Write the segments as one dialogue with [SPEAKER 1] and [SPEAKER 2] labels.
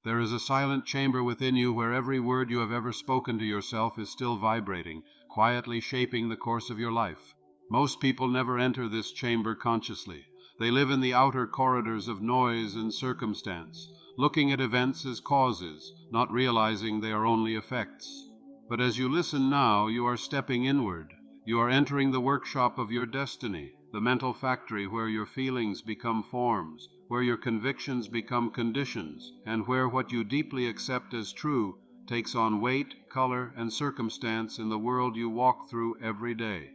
[SPEAKER 1] There is a silent chamber within you where every word you have ever spoken to yourself is still vibrating, quietly shaping the course of your life. Most people never enter this chamber consciously. They live in the outer corridors of noise and circumstance, looking at events as causes, not realizing they are only effects. But as you listen now, you are stepping inward. You are entering the workshop of your destiny, the mental factory where your feelings become forms, where your convictions become conditions, and where what you deeply accept as true takes on weight, color, and circumstance in the world you walk through every day.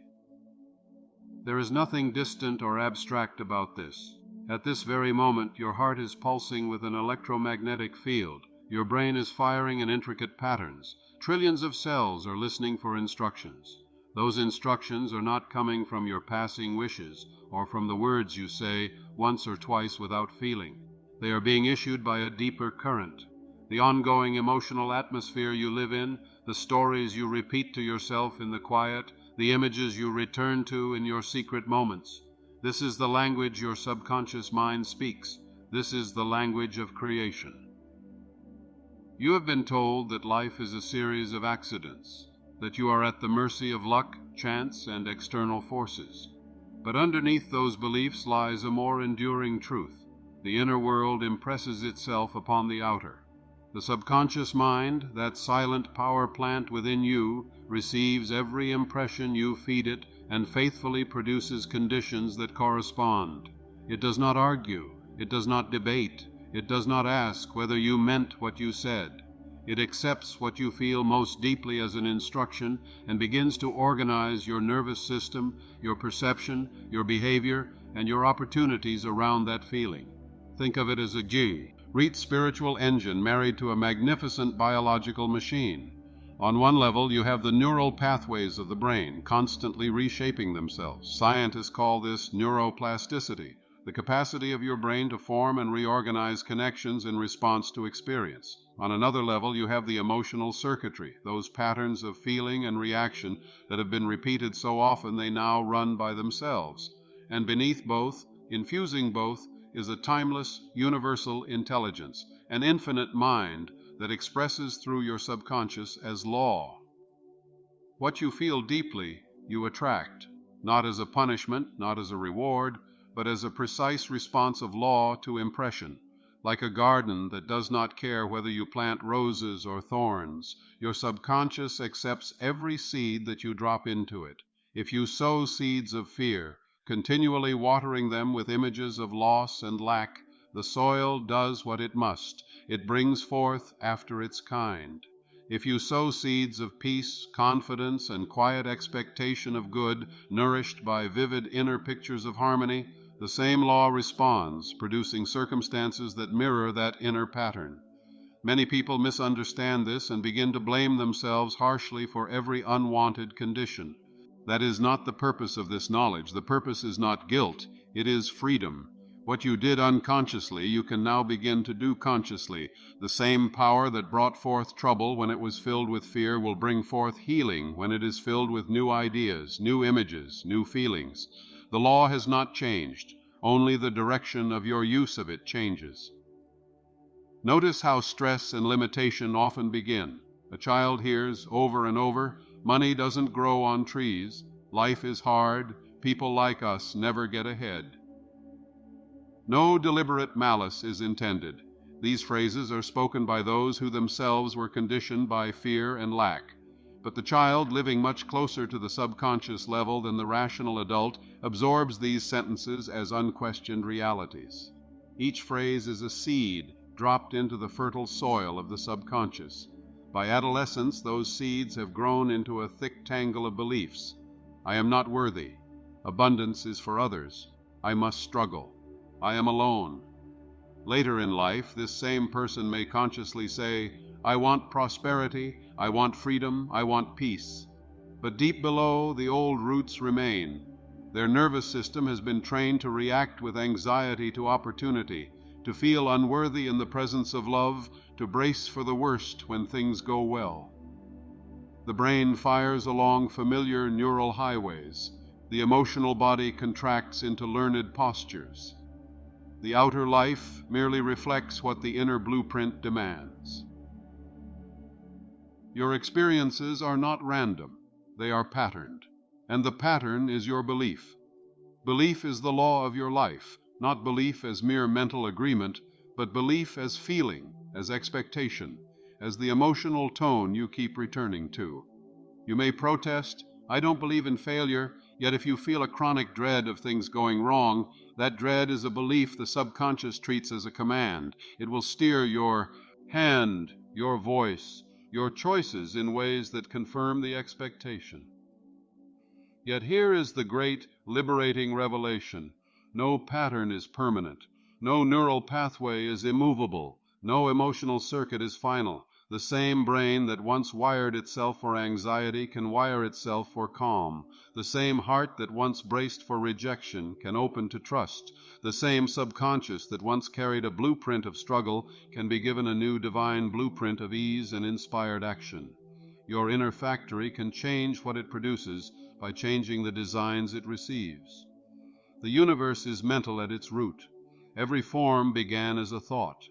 [SPEAKER 1] There is nothing distant or abstract about this. At this very moment, your heart is pulsing with an electromagnetic field. Your brain is firing in intricate patterns. Trillions of cells are listening for instructions. Those instructions are not coming from your passing wishes or from the words you say once or twice without feeling. They are being issued by a deeper current. The ongoing emotional atmosphere you live in, the stories you repeat to yourself in the quiet, the images you return to in your secret moments. This is the language your subconscious mind speaks. This is the language of creation. You have been told that life is a series of accidents, that you are at the mercy of luck, chance, and external forces. But underneath those beliefs lies a more enduring truth. The inner world impresses itself upon the outer. The subconscious mind, that silent power plant within you, receives every impression you feed it and faithfully produces conditions that correspond. It does not argue, it does not debate, it does not ask whether you meant what you said. It accepts what you feel most deeply as an instruction and begins to organize your nervous system, your perception, your behavior, and your opportunities around that feeling. Think of it as a great spiritual engine married to a magnificent biological machine. On one level, you have the neural pathways of the brain constantly reshaping themselves. Scientists call this neuroplasticity, the capacity of your brain to form and reorganize connections in response to experience. On another level, you have the emotional circuitry, those patterns of feeling and reaction that have been repeated so often they now run by themselves. And beneath both, infusing both, is a timeless, universal intelligence, an infinite mind that expresses through your subconscious as law. What you feel deeply, you attract, not as a punishment, not as a reward, but as a precise response of law to impression. Like a garden that does not care whether you plant roses or thorns, your subconscious accepts every seed that you drop into it. If you sow seeds of fear, continually watering them with images of loss and lack, the soil does what it must. It brings forth after its kind. If you sow seeds of peace, confidence, and quiet expectation of good, nourished by vivid inner pictures of harmony, the same law responds, producing circumstances that mirror that inner pattern. Many people misunderstand this and begin to blame themselves harshly for every unwanted condition. That is not the purpose of this knowledge. The purpose is not guilt, it is freedom. What you did unconsciously, you can now begin to do consciously. The same power that brought forth trouble when it was filled with fear will bring forth healing when it is filled with new ideas, new images, new feelings. The law has not changed. Only the direction of your use of it changes. Notice how stress and limitation often begin. A child hears over and over, "Money doesn't grow on trees. Life is hard. People like us never get ahead." No deliberate malice is intended. These phrases are spoken by those who themselves were conditioned by fear and lack. But the child, living much closer to the subconscious level than the rational adult, absorbs these sentences as unquestioned realities. Each phrase is a seed dropped into the fertile soil of the subconscious. By adolescence, those seeds have grown into a thick tangle of beliefs. I am not worthy. Abundance is for others. I must struggle. I am alone. Later in life, this same person may consciously say, "I want prosperity, I want freedom, I want peace." But deep below, the old roots remain. Their nervous system has been trained to react with anxiety to opportunity, to feel unworthy in the presence of love, to brace for the worst when things go well. The brain fires along familiar neural highways. The emotional body contracts into learned postures. The outer life merely reflects what the inner blueprint demands. Your experiences are not random, they are patterned, and the pattern is your belief. Belief is the law of your life, not belief as mere mental agreement, but belief as feeling, as expectation, as the emotional tone you keep returning to. You may protest, "I don't believe in failure," yet if you feel a chronic dread of things going wrong, that dread is a belief the subconscious treats as a command. It will steer your hand, your voice, your choices in ways that confirm the expectation. Yet here is the great, liberating revelation. No pattern is permanent. No neural pathway is immovable. No emotional circuit is final. The same brain that once wired itself for anxiety can wire itself for calm. The same heart that once braced for rejection can open to trust. The same subconscious that once carried a blueprint of struggle can be given a new divine blueprint of ease and inspired action. Your inner factory can change what it produces by changing the designs it receives. The universe is mental at its root. Every form began as a thought.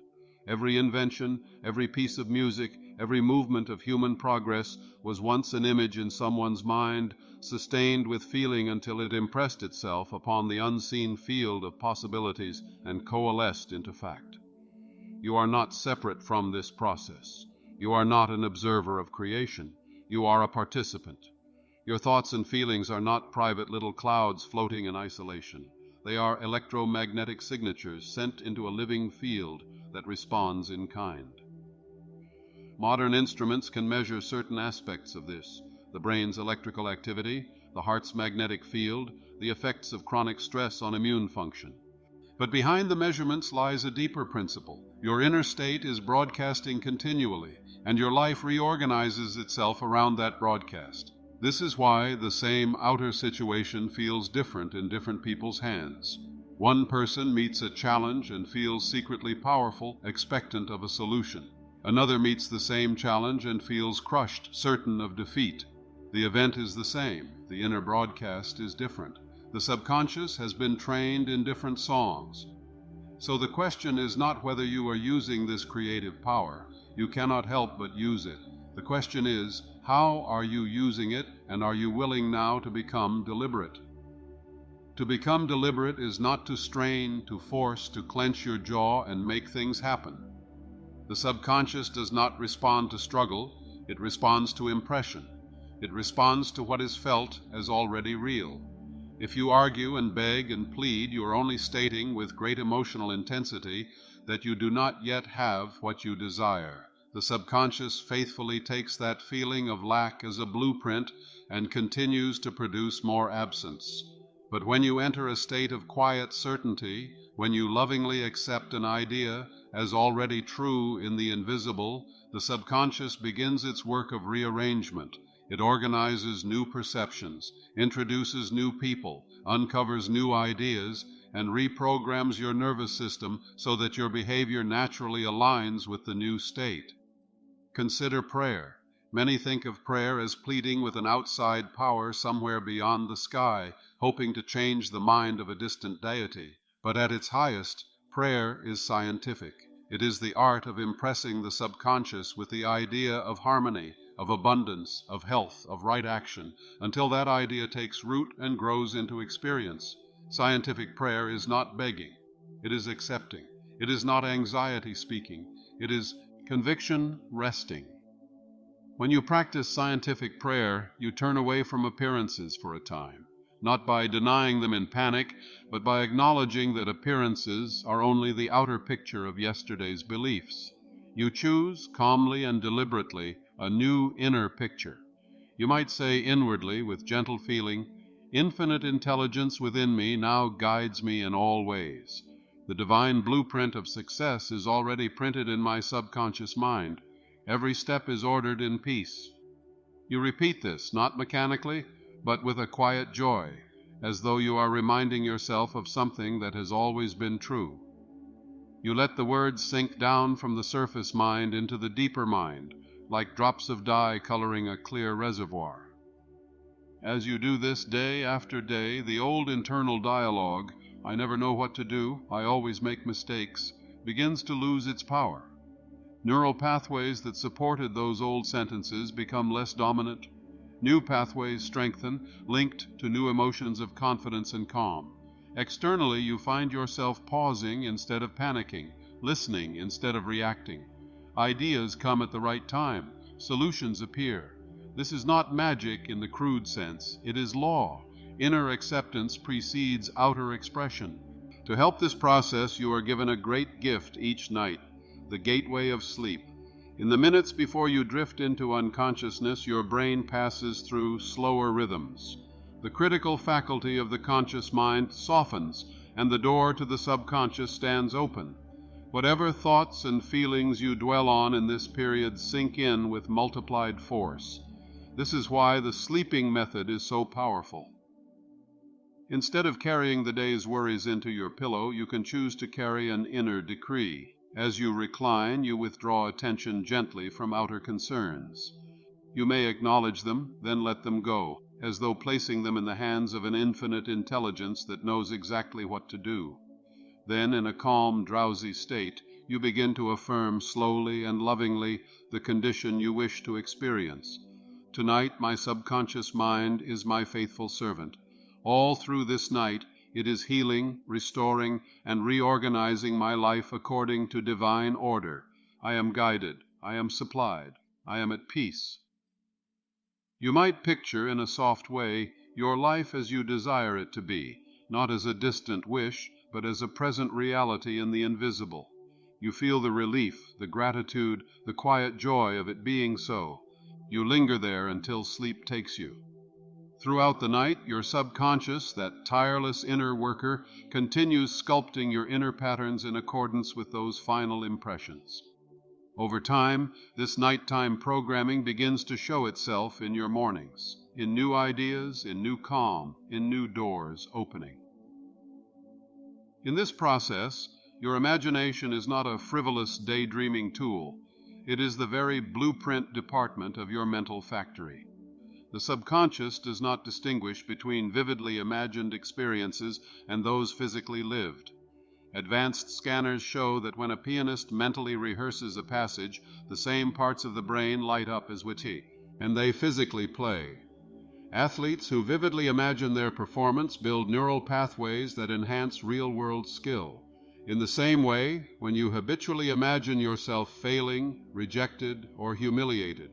[SPEAKER 1] Every invention, every piece of music, every movement of human progress was once an image in someone's mind, sustained with feeling until it impressed itself upon the unseen field of possibilities and coalesced into fact. You are not separate from this process. You are not an observer of creation. You are a participant. Your thoughts and feelings are not private little clouds floating in isolation. They are electromagnetic signatures sent into a living field that responds in kind. Modern instruments can measure certain aspects of this: the brain's electrical activity, the heart's magnetic field, the effects of chronic stress on immune function. But behind the measurements lies a deeper principle. Your inner state is broadcasting continually, and your life reorganizes itself around that broadcast. This is why the same outer situation feels different in different people's hands. One person meets a challenge and feels secretly powerful, expectant of a solution. Another meets the same challenge and feels crushed, certain of defeat. The event is the same. The inner broadcast is different. The subconscious has been trained in different songs. So the question is not whether you are using this creative power. You cannot help but use it. The question is, how are you using it, and are you willing now to become deliberate? To become deliberate is not to strain, to force, to clench your jaw and make things happen. The subconscious does not respond to struggle, it responds to impression. It responds to what is felt as already real. If you argue and beg and plead, you are only stating with great emotional intensity that you do not yet have what you desire. The subconscious faithfully takes that feeling of lack as a blueprint and continues to produce more absence. But when you enter a state of quiet certainty, when you lovingly accept an idea as already true in the invisible, the subconscious begins its work of rearrangement. It organizes new perceptions, introduces new people, uncovers new ideas, and reprograms your nervous system so that your behavior naturally aligns with the new state. Consider prayer. Many think of prayer as pleading with an outside power somewhere beyond the sky, hoping to change the mind of a distant deity. But at its highest, prayer is scientific. It is the art of impressing the subconscious with the idea of harmony, of abundance, of health, of right action, until that idea takes root and grows into experience. Scientific prayer is not begging. It is accepting. It is not anxiety speaking. It is conviction resting. When you practice scientific prayer, you turn away from appearances for a time, not by denying them in panic, but by acknowledging that appearances are only the outer picture of yesterday's beliefs. You choose, calmly and deliberately, a new inner picture. You might say inwardly, with gentle feeling, "Infinite intelligence within me now guides me in all ways. The divine blueprint of success is already printed in my subconscious mind. Every step is ordered in peace." You repeat this, not mechanically, but with a quiet joy, as though you are reminding yourself of something that has always been true. You let the words sink down from the surface mind into the deeper mind, like drops of dye coloring a clear reservoir. As you do this day after day, the old internal dialogue, I never know what to do, I always make mistakes, begins to lose its power. Neural pathways that supported those old sentences become less dominant. New pathways strengthen, linked to new emotions of confidence and calm. Externally, you find yourself pausing instead of panicking, listening instead of reacting. Ideas come at the right time. Solutions appear. This is not magic in the crude sense. It is law. Inner acceptance precedes outer expression. To help this process, you are given a great gift each night, the gateway of sleep. In the minutes before you drift into unconsciousness, your brain passes through slower rhythms. The critical faculty of the conscious mind softens, and the door to the subconscious stands open. Whatever thoughts and feelings you dwell on in this period sink in with multiplied force. This is why the sleeping method is so powerful. Instead of carrying the day's worries into your pillow, you can choose to carry an inner decree. As you recline, you withdraw attention gently from outer concerns. You may acknowledge them, then let them go, as though placing them in the hands of an infinite intelligence that knows exactly what to do. Then, in a calm, drowsy state, you begin to affirm slowly and lovingly the condition you wish to experience. Tonight, my subconscious mind is my faithful servant. All through this night, it is healing, restoring, and reorganizing my life according to divine order. I am guided. I am supplied. I am at peace. You might picture, in a soft way, your life as you desire it to be, not as a distant wish, but as a present reality in the invisible. You feel the relief, the gratitude, the quiet joy of it being so. You linger there until sleep takes you. Throughout the night, your subconscious, that tireless inner worker, continues sculpting your inner patterns in accordance with those final impressions. Over time, this nighttime programming begins to show itself in your mornings, in new ideas, in new calm, in new doors opening. In this process, your imagination is not a frivolous daydreaming tool. It is the very blueprint department of your mental factory. The subconscious does not distinguish between vividly imagined experiences and those physically lived. Advanced scanners show that when a pianist mentally rehearses a passage, the same parts of the brain light up as witty, and they physically play. Athletes who vividly imagine their performance build neural pathways that enhance real-world skill. In the same way, when you habitually imagine yourself failing, rejected, or humiliated,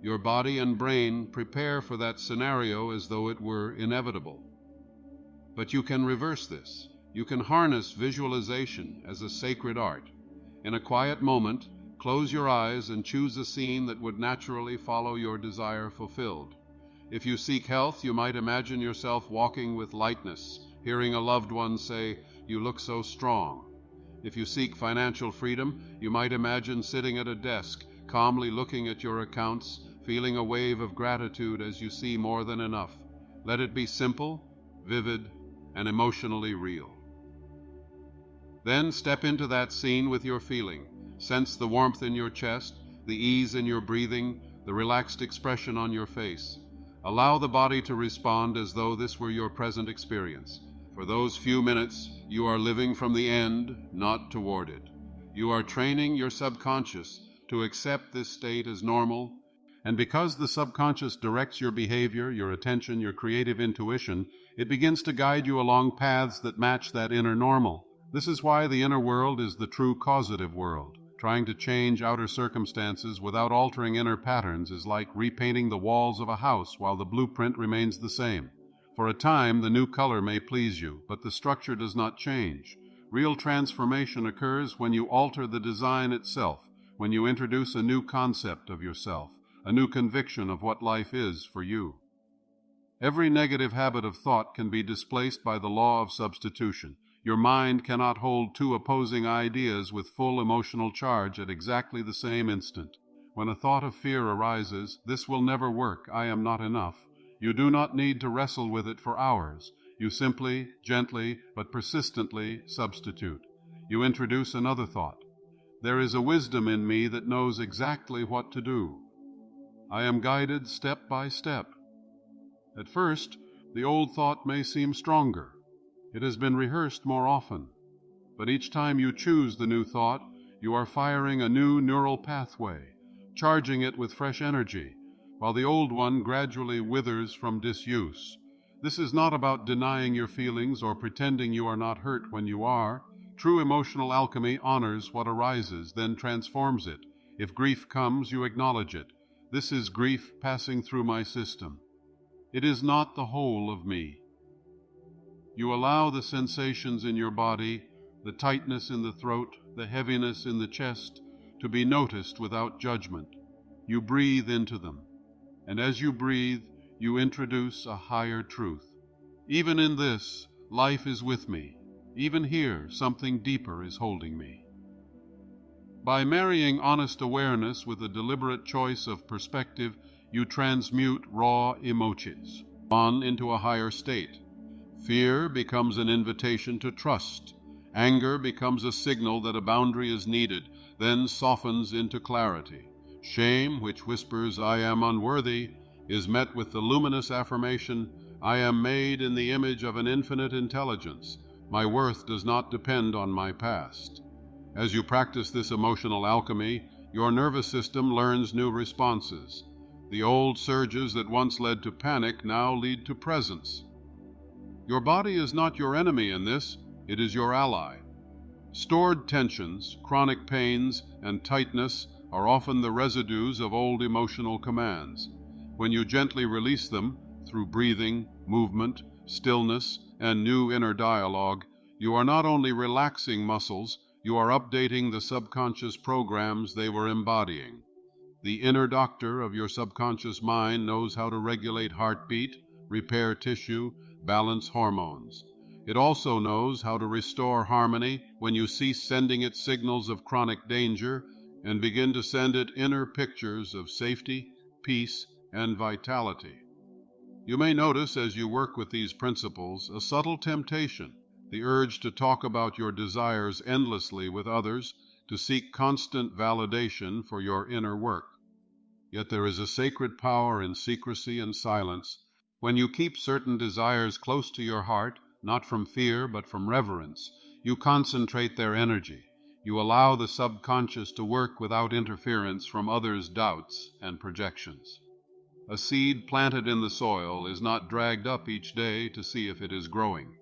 [SPEAKER 1] your body and brain prepare for that scenario as though it were inevitable. But you can reverse this. You can harness visualization as a sacred art. In a quiet moment, close your eyes and choose a scene that would naturally follow your desire fulfilled. If you seek health, you might imagine yourself walking with lightness, hearing a loved one say, "You look so strong." If you seek financial freedom, you might imagine sitting at a desk, calmly looking at your accounts, feeling a wave of gratitude as you see more than enough. Let it be simple, vivid, and emotionally real. Then step into that scene with your feeling. Sense the warmth in your chest, the ease in your breathing, the relaxed expression on your face. Allow the body to respond as though this were your present experience. For those few minutes, you are living from the end, not toward it. You are training your subconscious to accept this state as normal, and because the subconscious directs your behavior, your attention, your creative intuition, it begins to guide you along paths that match that inner normal. This is why the inner world is the true causative world. Trying to change outer circumstances without altering inner patterns is like repainting the walls of a house while the blueprint remains the same. For a time, the new color may please you, but the structure does not change. Real transformation occurs when you alter the design itself, when you introduce a new concept of yourself, a new conviction of what life is for you. Every negative habit of thought can be displaced by the law of substitution. Your mind cannot hold two opposing ideas with full emotional charge at exactly the same instant. When a thought of fear arises, "This will never work, I am not enough," you do not need to wrestle with it for hours. You simply, gently, but persistently substitute. You introduce another thought. "There is a wisdom in me that knows exactly what to do. I am guided step by step." At first, the old thought may seem stronger. It has been rehearsed more often, but each time you choose the new thought, you are firing a new neural pathway, charging it with fresh energy, while the old one gradually withers from disuse. This is not about denying your feelings or pretending you are not hurt when you are. True emotional alchemy honors what arises, then transforms it. If grief comes, you acknowledge it. This is grief passing through my system. It is not the whole of me. You allow the sensations in your body, the tightness in the throat, the heaviness in the chest, to be noticed without judgment. You breathe into them, and as you breathe, you introduce a higher truth. Even in this, life is with me. Even here, something deeper is holding me. By marrying honest awareness with a deliberate choice of perspective, you transmute raw emotions on into a higher state. Fear becomes an invitation to trust. Anger becomes a signal that a boundary is needed, then softens into clarity. Shame, which whispers, "I am unworthy," is met with the luminous affirmation, "I am made in the image of an infinite intelligence. My worth does not depend on my past." As you practice this emotional alchemy, your nervous system learns new responses. The old surges that once led to panic now lead to presence. Your body is not your enemy in this, it is your ally. Stored tensions, chronic pains, and tightness are often the residues of old emotional commands. When you gently release them, through breathing, movement, stillness, and new inner dialogue, you are not only relaxing muscles, you are updating the subconscious programs they were embodying. The inner doctor of your subconscious mind knows how to regulate heartbeat, repair tissue, balance hormones. It also knows how to restore harmony when you cease sending it signals of chronic danger and begin to send it inner pictures of safety, peace, and vitality. You may notice as you work with these principles a subtle temptation, the urge to talk about your desires endlessly with others, to seek constant validation for your inner work. Yet there is a sacred power in secrecy and silence. When you keep certain desires close to your heart, not from fear but from reverence, you concentrate their energy. You allow the subconscious to work without interference from others' doubts and projections. A seed planted in the soil is not dragged up each day to see if it is growing.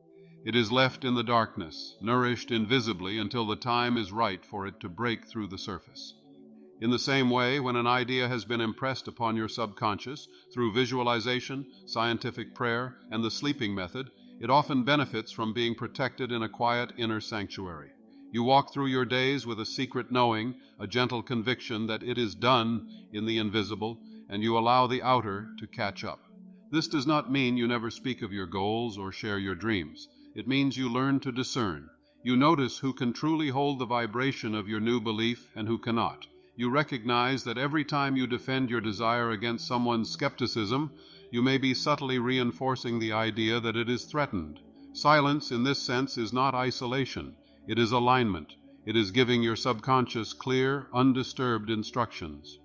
[SPEAKER 1] It is left in the darkness, nourished invisibly until the time is right for it to break through the surface. In the same way, when an idea has been impressed upon your subconscious through visualization, scientific prayer, and the sleeping method, it often benefits from being protected in a quiet inner sanctuary. You walk through your days with a secret knowing, a gentle conviction that it is done in the invisible, and you allow the outer to catch up. This does not mean you never speak of your goals or share your dreams. It means you learn to discern. You notice who can truly hold the vibration of your new belief and who cannot. You recognize that every time you defend your desire against someone's skepticism, you may be subtly reinforcing the idea that it is threatened. Silence in this sense is not isolation. It is alignment. It is giving your subconscious clear, undisturbed instructions.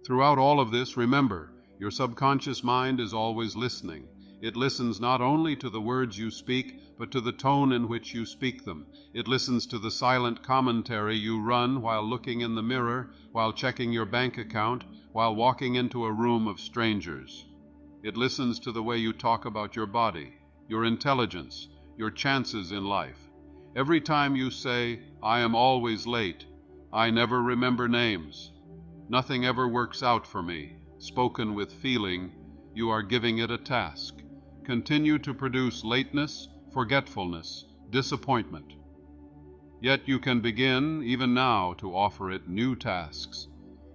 [SPEAKER 1] Throughout all of this, remember, your subconscious mind is always listening. It listens not only to the words you speak, but to the tone in which you speak them. It listens to the silent commentary you run while looking in the mirror, while checking your bank account, while walking into a room of strangers. It listens to the way you talk about your body, your intelligence, your chances in life. Every time you say, "I am always late," "I never remember names," "Nothing ever works out for me," spoken with feeling, you are giving it a task. Continue to produce lateness, forgetfulness, disappointment. Yet you can begin, even now, to offer it new tasks.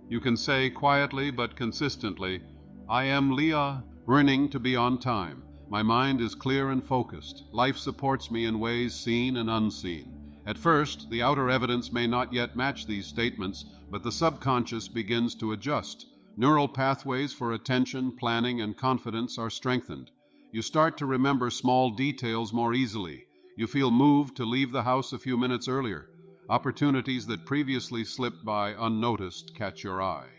[SPEAKER 1] You can say quietly but consistently, "I am Leah, yearning to be on time. My mind is clear and focused. Life supports me in ways seen and unseen." At first, the outer evidence may not yet match these statements, but the subconscious begins to adjust. Neural pathways for attention, planning, and confidence are strengthened. You start to remember small details more easily. You feel moved to leave the house a few minutes earlier. Opportunities that previously slipped by unnoticed catch your eye.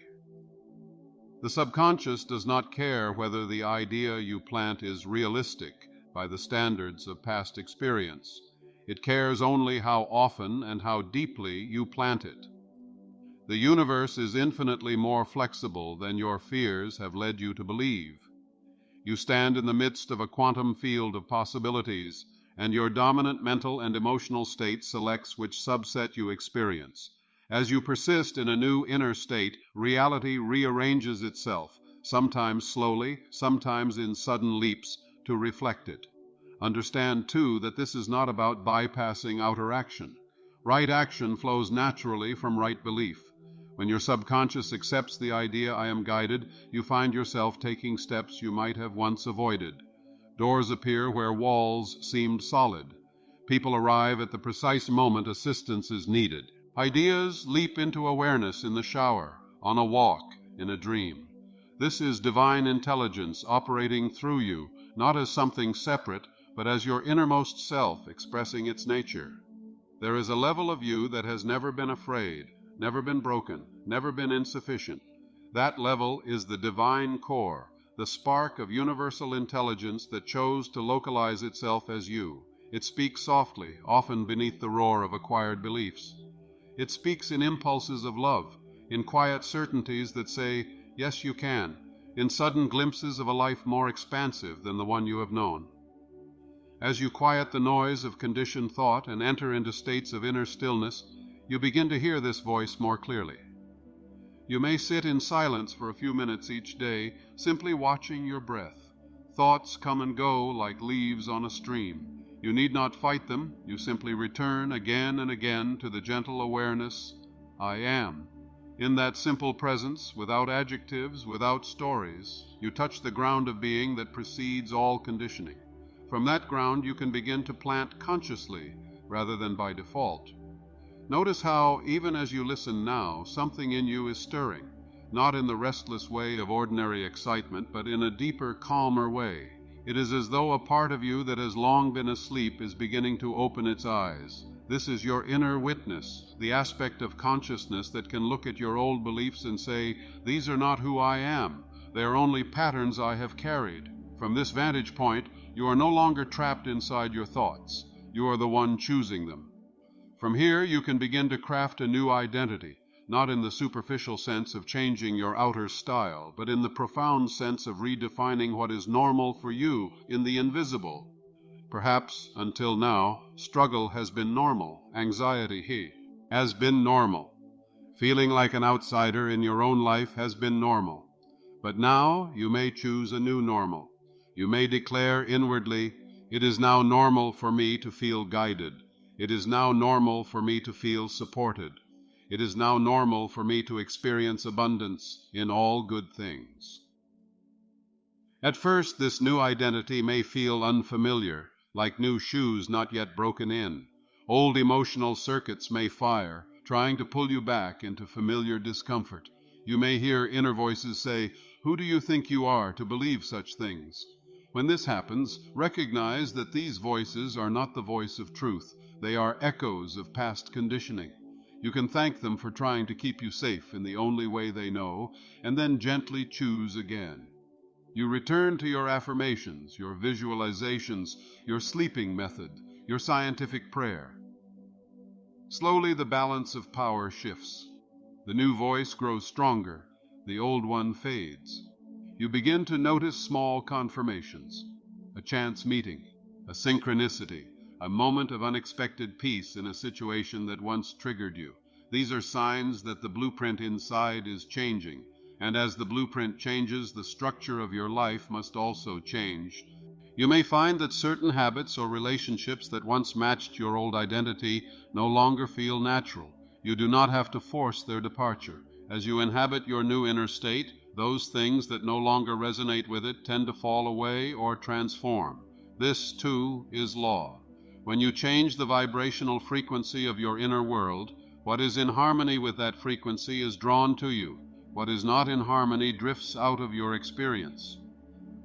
[SPEAKER 1] The subconscious does not care whether the idea you plant is realistic. by the standards of past experience. It cares only how often and how deeply you plant it. The universe is infinitely more flexible than your fears have led you to believe. You stand in the midst of a quantum field of possibilities, and your dominant mental and emotional state selects which subset you experience. As you persist in a new inner state, reality rearranges itself, sometimes slowly, sometimes in sudden leaps, to reflect it. Understand, too, that this is not about bypassing outer action. Right action flows naturally from right belief. When your subconscious accepts the idea, I am guided, you find yourself taking steps you might have once avoided. Doors appear where walls seemed solid. People arrive at the precise moment assistance is needed. Ideas leap into awareness in the shower, on a walk, in a dream. This is divine intelligence operating through you, not as something separate, but as your innermost self expressing its nature. There is a level of you that has never been afraid, never been broken, never been insufficient. That level is the divine core, the spark of universal intelligence that chose to localize itself as you. It speaks softly, often beneath the roar of acquired beliefs. It speaks in impulses of love, in quiet certainties that say, yes, you can, in sudden glimpses of a life more expansive than the one you have known. As you quiet the noise of conditioned thought and enter into states of inner stillness, you begin to hear this voice more clearly. You may sit in silence for a few minutes each day, simply watching your breath. Thoughts come and go like leaves on a stream. You need not fight them, you simply return again and again to the gentle awareness, I am. In that simple presence, without adjectives, without stories, you touch the ground of being that precedes all conditioning. From that ground you can begin to plant consciously rather than by default. Notice how, even as you listen now, something in you is stirring, not in the restless way of ordinary excitement, but in a deeper, calmer way. It is as though a part of you that has long been asleep is beginning to open its eyes. This is your inner witness, the aspect of consciousness that can look at your old beliefs and say, these are not who I am, they are only patterns I have carried. From this vantage point, you are no longer trapped inside your thoughts. You are the one choosing them. From here you can begin to craft a new identity, not in the superficial sense of changing your outer style, but in the profound sense of redefining what is normal for you in the invisible. Perhaps, until now, struggle has been normal, anxiety has been normal. Feeling like an outsider in your own life has been normal. But now you may choose a new normal. You may declare inwardly, it is now normal for me to feel guided. It is now normal for me to feel supported. It is now normal for me to experience abundance in all good things. At first, this new identity may feel unfamiliar, like new shoes not yet broken in. Old emotional circuits may fire, trying to pull you back into familiar discomfort. You may hear inner voices say, who do you think you are to believe such things? When this happens, recognize that these voices are not the voice of truth. They are echoes of past conditioning. You can thank them for trying to keep you safe in the only way they know, and then gently choose again. You return to your affirmations, your visualizations, your sleeping method, your scientific prayer. Slowly the balance of power shifts. The new voice grows stronger, the old one fades. You begin to notice small confirmations, a chance meeting, a synchronicity, a moment of unexpected peace in a situation that once triggered you. These are signs that the blueprint inside is changing, and as the blueprint changes, the structure of your life must also change. You may find that certain habits or relationships that once matched your old identity no longer feel natural. You do not have to force their departure. As you inhabit your new inner state, those things that no longer resonate with it tend to fall away or transform. This, too, is law. When you change the vibrational frequency of your inner world, what is in harmony with that frequency is drawn to you. What is not in harmony drifts out of your experience.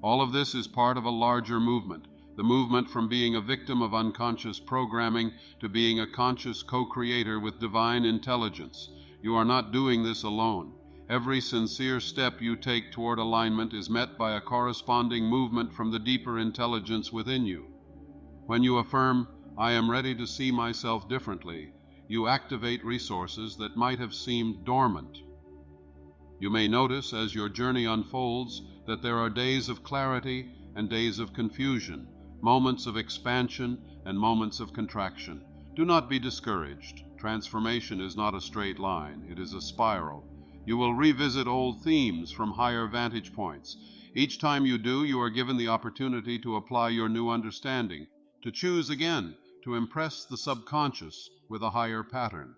[SPEAKER 1] All of this is part of a larger movement, the movement from being a victim of unconscious programming to being a conscious co-creator with divine intelligence. You are not doing this alone. Every sincere step you take toward alignment is met by a corresponding movement from the deeper intelligence within you. When you affirm, "I am ready to see myself differently," you activate resources that might have seemed dormant. You may notice as your journey unfolds that there are days of clarity and days of confusion, moments of expansion and moments of contraction. Do not be discouraged. Transformation is not a straight line, it is a spiral. You will revisit old themes from higher vantage points. Each time you do, you are given the opportunity to apply your new understanding, to choose again, to impress the subconscious with a higher pattern.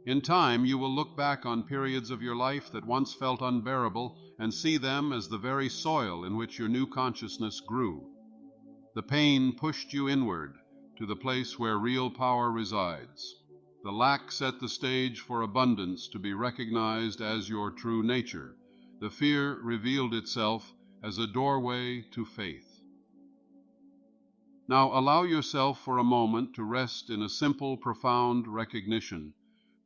[SPEAKER 1] In time, you will look back on periods of your life that once felt unbearable and see them as the very soil in which your new consciousness grew. The pain pushed you inward to the place where real power resides. The lack set the stage for abundance to be recognized as your true nature. The fear revealed itself as a doorway to faith. Now allow yourself for a moment to rest in a simple, profound recognition.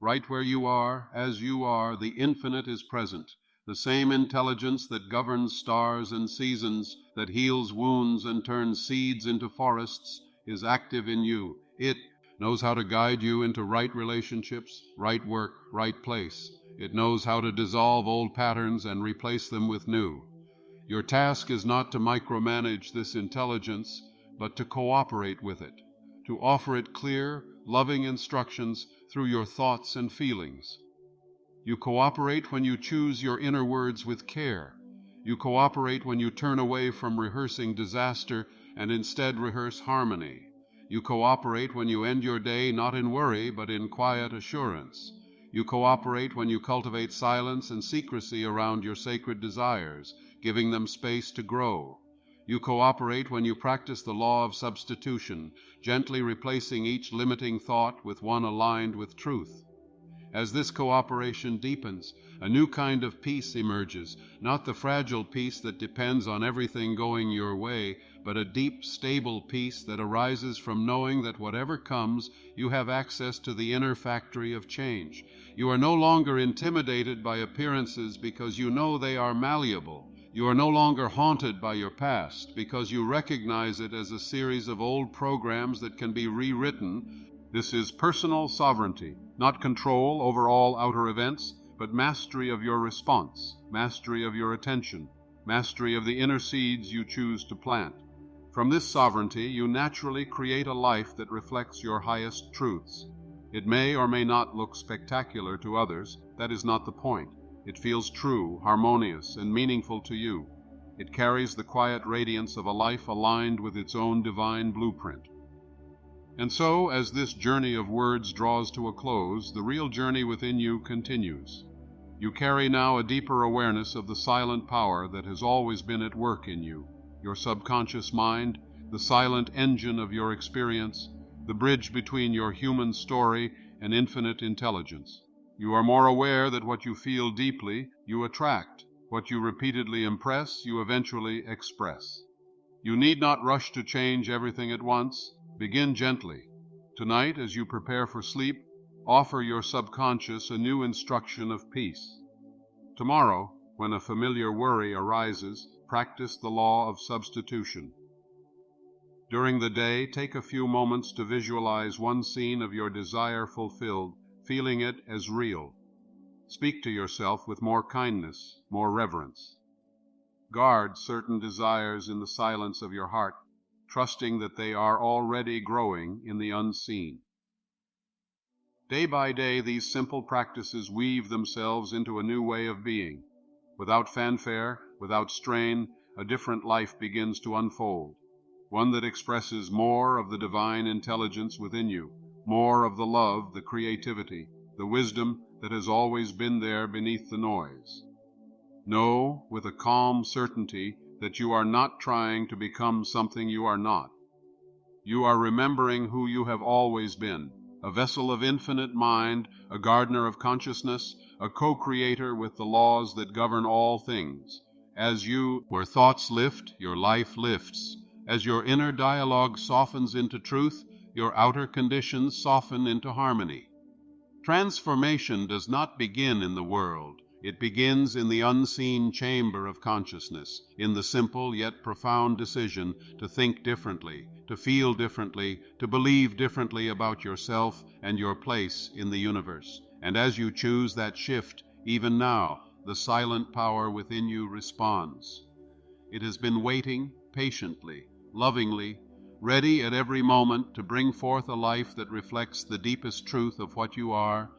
[SPEAKER 1] Right where you are, as you are, the infinite is present. The same intelligence that governs stars and seasons, that heals wounds and turns seeds into forests, is active in you. It knows how to guide you into right relationships, right work, right place. It knows how to dissolve old patterns and replace them with new. Your task is not to micromanage this intelligence, but to cooperate with it, to offer it clear, loving instructions through your thoughts and feelings. You cooperate when you choose your inner words with care. You cooperate when you turn away from rehearsing disaster and instead rehearse harmony. You cooperate when you end your day not in worry but in quiet assurance. You cooperate when you cultivate silence and secrecy around your sacred desires, giving them space to grow. You cooperate when you practice the law of substitution, gently replacing each limiting thought with one aligned with truth. As this cooperation deepens, a new kind of peace emerges, not the fragile peace that depends on everything going your way, but a deep, stable peace that arises from knowing that whatever comes, you have access to the inner factory of change. You are no longer intimidated by appearances because you know they are malleable. You are no longer haunted by your past because you recognize it as a series of old programs that can be rewritten. This is personal sovereignty, not control over all outer events, but mastery of your response, mastery of your attention, mastery of the inner seeds you choose to plant. From this sovereignty, you naturally create a life that reflects your highest truths. It may or may not look spectacular to others. That is not the point. It feels true, harmonious, and meaningful to you. It carries the quiet radiance of a life aligned with its own divine blueprint. And so, as this journey of words draws to a close, the real journey within you continues. You carry now a deeper awareness of the silent power that has always been at work in you, your subconscious mind, the silent engine of your experience, the bridge between your human story and infinite intelligence. You are more aware that what you feel deeply, you attract. What you repeatedly impress, you eventually express. You need not rush to change everything at once. Begin gently. Tonight, as you prepare for sleep, offer your subconscious a new instruction of peace. Tomorrow, when a familiar worry arises, practice the law of substitution. During the day, take a few moments to visualize one scene of your desire fulfilled, feeling it as real. Speak to yourself with more kindness, more reverence. Guard certain desires in the silence of your heart, trusting that they are already growing in the unseen. Day by day, these simple practices weave themselves into a new way of being. Without fanfare, without strain, a different life begins to unfold, one that expresses more of the divine intelligence within you, more of the love, the creativity, the wisdom that has always been there beneath the noise. Know with a calm certainty that you are not trying to become something you are not. You are remembering who you have always been, a vessel of infinite mind, a gardener of consciousness, a co-creator with the laws that govern all things. Where thoughts lift, your life lifts. As your inner dialogue softens into truth, your outer conditions soften into harmony. Transformation does not begin in the world. It begins in the unseen chamber of consciousness, in the simple yet profound decision to think differently, to feel differently, to believe differently about yourself and your place in the universe. And as you choose that shift, even now, the silent power within you responds. It has been waiting patiently, lovingly, ready at every moment to bring forth a life that reflects the deepest truth of what you are